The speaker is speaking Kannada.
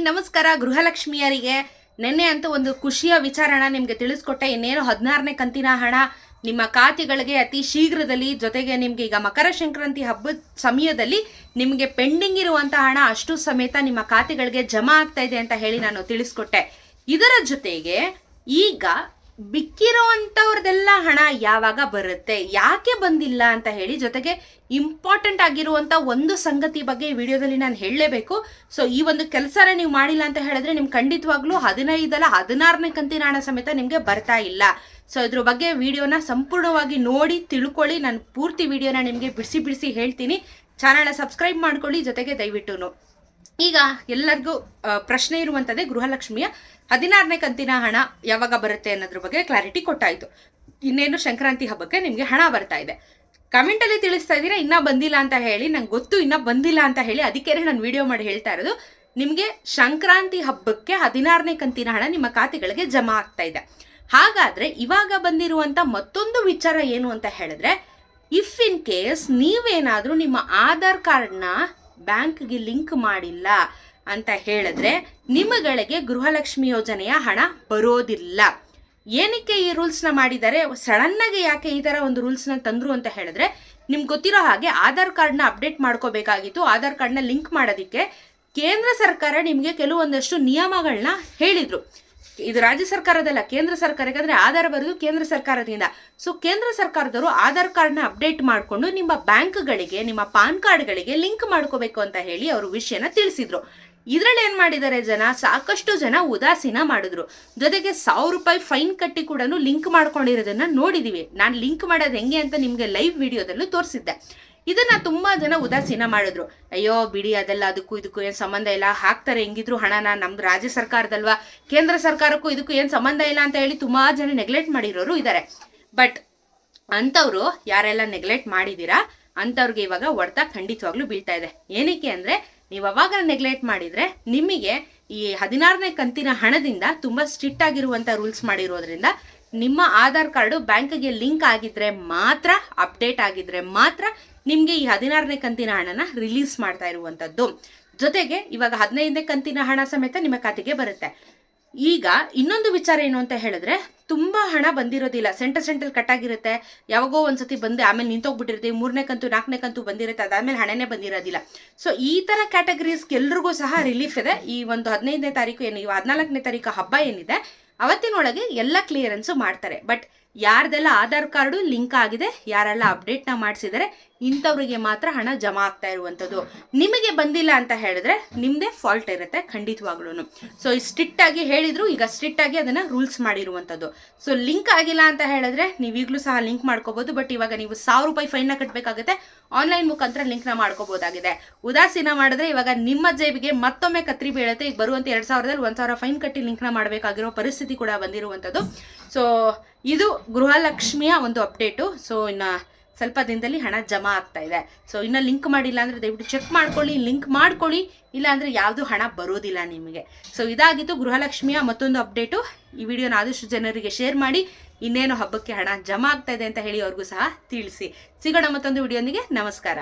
ನಮಸ್ಕಾರ. ಗೃಹಲಕ್ಷ್ಮಿಯರಿಗೆ ನಿನ್ನೆ ಅಂತೂ ಒಂದು ಖುಷಿಯ ವಿಚಾರನ ನಿಮಗೆ ತಿಳಿಸ್ಕೊಟ್ಟೆ. ಇನ್ನೇನು 16ನೇ ಕಂತಿನ ಹಣ ನಿಮ್ಮ ಖಾತೆಗಳಿಗೆ ಅತಿ ಶೀಘ್ರದಲ್ಲಿ, ಜೊತೆಗೆ ನಿಮಗೆ ಈಗ ಮಕರ ಸಂಕ್ರಾಂತಿ ಹಬ್ಬದ ಸಮಯದಲ್ಲಿ ನಿಮಗೆ ಪೆಂಡಿಂಗ್ ಇರುವಂತಹ ಹಣ ಅಷ್ಟು ಸಮೇತ ನಿಮ್ಮ ಖಾತೆಗಳಿಗೆ ಜಮಾ ಆಗ್ತಾ ಇದೆ ಅಂತ ಹೇಳಿ ನಾನು ತಿಳಿಸ್ಕೊಟ್ಟೆ. ಇದರ ಜೊತೆಗೆ ಈಗ ಬಿಕ್ಕಿರುವಂಥವ್ರದೆಲ್ಲ ಹಣ ಯಾವಾಗ ಬರುತ್ತೆ, ಯಾಕೆ ಬಂದಿಲ್ಲ ಅಂತ ಹೇಳಿ, ಜೊತೆಗೆ ಇಂಪಾರ್ಟೆಂಟ್ ಆಗಿರುವಂಥ ಒಂದು ಸಂಗತಿ ಬಗ್ಗೆ ಈ ವಿಡಿಯೋದಲ್ಲಿ ನಾನು ಹೇಳಲೇಬೇಕು. ಸೊ ಈ ಒಂದು ಕೆಲಸನ ನೀವು ಮಾಡಿಲ್ಲ ಅಂತ ಹೇಳಿದ್ರೆ ನಿಮ್ಗೆ ಖಂಡಿತವಾಗ್ಲೂ 15 ಅಲ್ಲ 16ನೇ ಕಂತಿನ ಹಣ ಸಮೇತ ನಿಮಗೆ ಬರ್ತಾ ಇಲ್ಲ. ಸೊ ಇದ್ರ ಬಗ್ಗೆ ವಿಡಿಯೋನ ಸಂಪೂರ್ಣವಾಗಿ ನೋಡಿ ತಿಳ್ಕೊಳ್ಳಿ. ನಾನು ಪೂರ್ತಿ ವಿಡಿಯೋನ ನಿಮಗೆ ಬಿಡಿಸಿ ಹೇಳ್ತೀನಿ. ಚಾನಲ್ನ ಸಬ್ಸ್ಕ್ರೈಬ್ ಮಾಡ್ಕೊಳ್ಳಿ. ಜೊತೆಗೆ ದಯವಿಟ್ಟು ಈಗ ಎಲ್ಲರಿಗೂ ಪ್ರಶ್ನೆ ಇರುವಂಥದ್ದೇ, ಗೃಹಲಕ್ಷ್ಮಿಯ 16ನೇ ಕಂತಿನ ಹಣ ಯಾವಾಗ ಬರುತ್ತೆ ಅನ್ನೋದ್ರ ಬಗ್ಗೆ ಕ್ಲಾರಿಟಿ ಕೊಟ್ಟಾಯಿತು. ಇನ್ನೇನು ಸಂಕ್ರಾಂತಿ ಹಬ್ಬಕ್ಕೆ ನಿಮಗೆ ಹಣ ಬರ್ತಾ ಇದೆ. ಕಮೆಂಟಲ್ಲಿ ತಿಳಿಸ್ತಾ ಇದ್ದೀರಾ ಇನ್ನೂ ಬಂದಿಲ್ಲ ಅಂತ ಹೇಳಿ. ನಂಗೆ ಗೊತ್ತು ಇನ್ನೂ ಬಂದಿಲ್ಲ ಅಂತ ಹೇಳಿ, ಅದಕ್ಕೆ ನಾನು ವಿಡಿಯೋ ಮಾಡಿ ಹೇಳ್ತಾ ಇರೋದು. ನಿಮಗೆ ಸಂಕ್ರಾಂತಿ ಹಬ್ಬಕ್ಕೆ 16ನೇ ಕಂತಿನ ಹಣ ನಿಮ್ಮ ಖಾತೆಗಳಿಗೆ ಜಮಾ ಆಗ್ತಾ ಇದೆ. ಹಾಗಾದರೆ ಇವಾಗ ಬಂದಿರುವಂಥ ಮತ್ತೊಂದು ವಿಚಾರ ಏನು ಅಂತ ಹೇಳಿದ್ರೆ, ಇಫ್ ಇನ್ ಕೇಸ್ ನೀವೇನಾದರೂ ನಿಮ್ಮ ಆಧಾರ್ ಕಾರ್ಡ್ನ ಬ್ಯಾಂಕ್ಗೆ ಲಿಂಕ್ ಮಾಡಿಲ್ಲ ಅಂತ ಹೇಳಿದ್ರೆ ನಿಮಗಳಿಗೆ ಗೃಹಲಕ್ಷ್ಮಿ ಯೋಜನೆಯ ಹಣ ಬರೋದಿಲ್ಲ. ಏನಕ್ಕೆ ಈ ರೂಲ್ಸ್ನ ಮಾಡಿದ್ದಾರೆ, ಸಡನ್ನಾಗಿ ಯಾಕೆ ಈ ಥರ ಒಂದು ರೂಲ್ಸ್ನ ತಂದರು ಅಂತ ಹೇಳಿದ್ರೆ, ನಿಮ್ಗೆ ಗೊತ್ತಿರೋ ಹಾಗೆ ಆಧಾರ್ ಕಾರ್ಡ್ನ ಅಪ್ಡೇಟ್ ಮಾಡ್ಕೋಬೇಕಾಗಿತ್ತು. ಆಧಾರ್ ಕಾರ್ಡ್ನ ಲಿಂಕ್ ಮಾಡೋದಕ್ಕೆ ಕೇಂದ್ರ ಸರ್ಕಾರ ನಿಮಗೆ ಕೆಲವೊಂದಷ್ಟು ನಿಯಮಗಳನ್ನ ಹೇಳಿದರು. ಇದು ರಾಜ್ಯ ಸರ್ಕಾರದಲ್ಲ, ಕೇಂದ್ರ ಸರ್ಕಾರ. ಯಾಕಂದರೆ ಆಧಾರ್ ಬರೋದು ಕೇಂದ್ರ ಸರ್ಕಾರದಿಂದ. ಸೊ ಕೇಂದ್ರ ಸರ್ಕಾರದವರು ಆಧಾರ್ ಕಾರ್ಡ್ನ ಅಪ್ಡೇಟ್ ಮಾಡಿಕೊಂಡು ನಿಮ್ಮ ಬ್ಯಾಂಕ್ಗಳಿಗೆ, ನಿಮ್ಮ ಪಾನ್ ಕಾರ್ಡ್ಗಳಿಗೆ ಲಿಂಕ್ ಮಾಡ್ಕೋಬೇಕು ಅಂತ ಹೇಳಿ ಅವರು ವಿಷಯನ ತಿಳಿಸಿದ್ರು. ಇದರಲ್ಲಿ ಏನು ಮಾಡಿದ್ದಾರೆ ಸಾಕಷ್ಟು ಜನ ಉದಾಸೀನ ಮಾಡಿದ್ರು. ಜೊತೆಗೆ 1000 ರೂಪಾಯಿ ಫೈನ್ ಕಟ್ಟಿ ಕೂಡ ಲಿಂಕ್ ಮಾಡ್ಕೊಂಡಿರೋದನ್ನ ನೋಡಿದೀವಿ. ನಾನು ಲಿಂಕ್ ಮಾಡೋದು ಹೆಂಗೆ ಅಂತ ನಿಮಗೆ ಲೈವ್ ವಿಡಿಯೋದಲ್ಲೂ ತೋರಿಸಿದ್ದೆ. ಇದನ್ನ ತುಂಬಾ ಜನ ಉದಾಸೀನ ಮಾಡಿದ್ರು. ಅಯ್ಯೋ ಬಿಡಿ, ಅದೆಲ್ಲ ಅದಕ್ಕೂ ಇದಕ್ಕೂ ಏನು ಸಂಬಂಧ ಇಲ್ಲ, ಹಾಕ್ತಾರೆ ಹೆಂಗಿದ್ರು ಹಣನ, ನಮ್ದು ರಾಜ್ಯ ಸರ್ಕಾರದಲ್ವಾ, ಕೇಂದ್ರ ಸರ್ಕಾರಕ್ಕೂ ಇದಕ್ಕೂ ಏನು ಸಂಬಂಧ ಇಲ್ಲ ಅಂತ ಹೇಳಿ ತುಂಬಾ ಜನ ನೆಗ್ಲೆಕ್ಟ್ ಮಾಡಿರೋರು ಇದ್ದಾರೆ. ಬಟ್ ಅಂಥವ್ರು ಯಾರೆಲ್ಲ ನೆಗ್ಲೆಕ್ಟ್ ಮಾಡಿದ್ದೀರಾ ಅಂಥವ್ರಿಗೆ ಇವಾಗ ಹೊಡೆತ ಖಂಡಿತವಾಗ್ಲೂ ಬೀಳ್ತಾ ಇದೆ. ಏನಕ್ಕೆ ಅಂದರೆ, ನೀವು ಅವಾಗ ನೆಗ್ಲೆಕ್ಟ್ ಮಾಡಿದರೆ ನಿಮಗೆ ಈ 16ನೇ ಕಂತಿನ ಹಣದಿಂದ ತುಂಬ ಸ್ಟ್ರಿಕ್ಟ್ ಆಗಿರುವಂಥ ರೂಲ್ಸ್ ಮಾಡಿರೋದ್ರಿಂದ ನಿಮ್ಮ ಆಧಾರ್ ಕಾರ್ಡು ಬ್ಯಾಂಕ್ಗೆ ಲಿಂಕ್ ಆಗಿದ್ರೆ ಮಾತ್ರ, ಅಪ್ಡೇಟ್ ಆಗಿದ್ರೆ ಮಾತ್ರ ನಿಮಗೆ ಈ 16ನೇ ಕಂತಿನ ಹಣನ ರಿಲೀಸ್ ಮಾಡ್ತಾ ಇರುವಂಥದ್ದು. ಜೊತೆಗೆ ಇವಾಗ 15ನೇ ಕಂತಿನ ಹಣ ಸಮೇತ ನಿಮ್ಮ ಖಾತೆಗೆ ಬರುತ್ತೆ. ಈಗ ಇನ್ನೊಂದು ವಿಚಾರ ಏನು ಅಂತ ಹೇಳಿದ್ರೆ, ತುಂಬ ಹಣ ಬಂದಿರೋದಿಲ್ಲ, ಸೆಂಟರ್ ಕಟ್ ಆಗಿರುತ್ತೆ, ಯಾವಾಗೋ ಒಂದ್ಸತಿ ಬಂದು ಆಮೇಲೆ ನಿಂತೋಗ್ಬಿಟ್ಟಿರುತ್ತೆ. 3ನೇ ಕಂತು 4ನೇ ಕಂತು ಬಂದಿರುತ್ತೆ, ಅದಾದ್ಮೇಲೆ ಹಣನೇ ಬಂದಿರೋದಿಲ್ಲ. ಸೊ ಈ ಥರ ಕ್ಯಾಟಗರೀಸ್ಗೆ ಎಲ್ರಿಗೂ ಸಹ ರಿಲೀಫ್ ಇದೆ. ಈ ಒಂದು 15ನೇ ತಾರೀಕು ಏನು, 14ನೇ ತಾರೀಕು ಹಬ್ಬ ಏನಿದೆ ಅವತ್ತಿನೊಳಗೆ ಎಲ್ಲ ಕ್ಲಿಯರೆನ್ಸು ಮಾಡ್ತಾರೆ. ಬಟ್ ಯಾರ್ದೆಲ್ಲ ಆಧಾರ್ ಕಾರ್ಡು ಲಿಂಕ್ ಆಗಿದೆ, ಯಾರೆಲ್ಲ ಅಪ್ಡೇಟ್ನ ಮಾಡಿಸಿದರೆ ಇಂಥವ್ರಿಗೆ ಮಾತ್ರ ಹಣ ಜಮಾ ಆಗ್ತಾ ಇರುವಂಥದ್ದು. ನಿಮಗೆ ಬಂದಿಲ್ಲ ಅಂತ ಹೇಳಿದ್ರೆ ನಿಮ್ಮದೇ ಫಾಲ್ಟ್ ಇರುತ್ತೆ ಖಂಡಿತವಾಗ್ಲೂ. ಸೊ ಸ್ಟ್ರಿಕ್ಟ್ ಆಗಿ ಹೇಳಿದ್ರು, ಈಗ ಸ್ಟ್ರಿಕ್ಟ್ ಆಗಿ ಅದನ್ನು ರೂಲ್ಸ್ ಮಾಡಿರುವಂಥದ್ದು. ಸೊ ಲಿಂಕ್ ಆಗಿಲ್ಲ ಅಂತ ಹೇಳಿದ್ರೆ ನೀವು ಈಗಲೂ ಸಹ ಲಿಂಕ್ ಮಾಡ್ಕೋಬೋದು. ಬಟ್ ಇವಾಗ ನೀವು 1000 ರೂಪಾಯಿ ಫೈನ್ನ ಕಟ್ಟಬೇಕಾಗುತ್ತೆ. ಆನ್ಲೈನ್ ಮುಖಾಂತರ ಲಿಂಕ್ನ ಮಾಡ್ಕೋಬೋದಾಗಿದೆ. ಉದಾಸೀನ ಮಾಡಿದ್ರೆ ಇವಾಗ ನಿಮ್ಮ ಜೇಬಿಗೆ ಮತ್ತೊಮ್ಮೆ ಕತ್ರಿ ಬೀಳುತ್ತೆ. ಈಗ ಬರುವಂಥ 2000ದಲ್ಲಿ 1000 ಫೈನ್ ಕಟ್ಟಿ ಲಿಂಕ್ನ ಮಾಡಬೇಕಾಗಿರೋ ಪರಿಸ್ಥಿತಿ ಕೂಡ ಬಂದಿರುವಂಥದ್ದು. ಸೊ ಇದು ಗೃಹಲಕ್ಷ್ಮಿಯ ಒಂದು ಅಪ್ಡೇಟು. ಸೊ ಇನ್ನು ಸ್ವಲ್ಪ ದಿನದಲ್ಲಿ ಹಣ ಜಮಾ ಆಗ್ತಾ ಇದೆ. ಸೊ ಇನ್ನು ಲಿಂಕ್ ಮಾಡಿಲ್ಲ ಅಂದರೆ ದಯವಿಟ್ಟು ಚೆಕ್ ಮಾಡ್ಕೊಳ್ಳಿ, ಲಿಂಕ್ ಮಾಡ್ಕೊಳ್ಳಿ. ಇಲ್ಲ ಅಂದರೆ ಯಾವುದು ಹಣ ಬರೋದಿಲ್ಲ ನಿಮಗೆ. ಸೊ ಇದಾಗಿತ್ತು ಗೃಹಲಕ್ಷ್ಮಿಯ ಮತ್ತೊಂದು ಅಪ್ಡೇಟು. ಈ ವಿಡಿಯೋನ ಆದಷ್ಟು ಜನರಿಗೆ ಶೇರ್ ಮಾಡಿ. ಇನ್ನೇನು ಹಬ್ಬಕ್ಕೆ ಹಣ ಜಮಾ ಆಗ್ತಾ ಇದೆ ಅಂತ ಹೇಳಿ ಅವ್ರಿಗೂ ಸಹ ತಿಳಿಸಿ. ಸಿಗೋಣ ಮತ್ತೊಂದು ವಿಡಿಯೋನಿಗೆ. ನಮಸ್ಕಾರ.